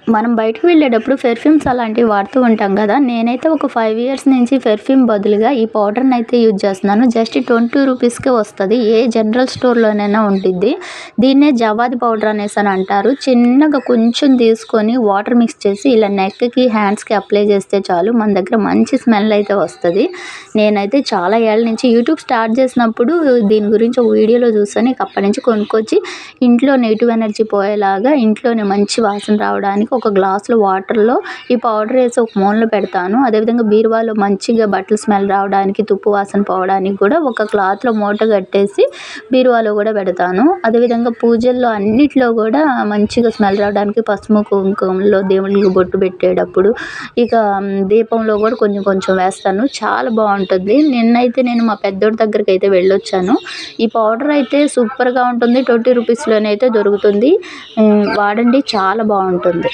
మనం బయటకు వెళ్ళేటప్పుడు పెర్ఫ్యూమ్స్ అలాంటివి వాడుతూ ఉంటాం కదా! నేనైతే ఒక 5 ఇయర్స్ నుంచి పెర్ఫ్యూమ్ బదులుగా ఈ పౌడర్‌నైతే యూజ్ చేస్తున్నాను. జస్ట్ 20 రూపీస్‌కే వస్తది. ఏ జనరల్ స్టోర్‌లోనైనా ఉండిద్ది. దీన్నే జవాది పౌడర్ అనేసని అంటారు. చిన్నగా కొంచెం తీసుకొని వాటర్ మిక్స్ చేసి ఇలా నెక్‌కి, హ్యాండ్స్‌కి అప్లై చేస్తే చాలు మన దగ్గర మంచి స్మెల్ అయితే వస్తది. నేనైతే చాలా ఏళ్ల నుంచి యూట్యూబ్ స్టార్ట్ చేసినప్పుడు దీని గురించి ఒక వీడియోలో చూసాను. ఇక అప్పటి నుంచి కొనుక్కొచ్చి ఇంట్లో నెగెటివ్ ఎనర్జీ పోయేలాగా ఇంట్లోనే మంచి వాసన రావడానికి ఒక గ్లాసులో వాటర్‌లో ఈ పౌడర్ ఏసి ఒక మూలన పెడతాను. అదేవిధంగా బీరువాలో మంచిగా బట్టలు స్మెల్ రావడానికి, తుప్పు వాసన పోవడానికి కూడా ఒక క్లాత్‌లో మూట కట్టేసి బీరువాలో కూడా పెడతాను. అదేవిధంగా పూజల్లో అన్నిట్లో కూడా మంచిగా స్మెల్ రావడానికి పసుపు, కుంకుమలో దేవుళ్ళకి బొట్టు పెట్టేటప్పుడు ఇక దీపంలో కూడా కొంచెం కొంచెం వేస్తాను. చాలా బావుంటుంది. నిన్నైతే నేను మా పెద్దోడి దగ్గరికైతే వెళ్ళొచ్చాను. ఈ పౌడర్ అయితే సూపర్‌గా ఉంటుంది. 20 రూపీస్‌లోనైతే దొరుకుతుంది. వాడండి చాలా బావుంటుంది.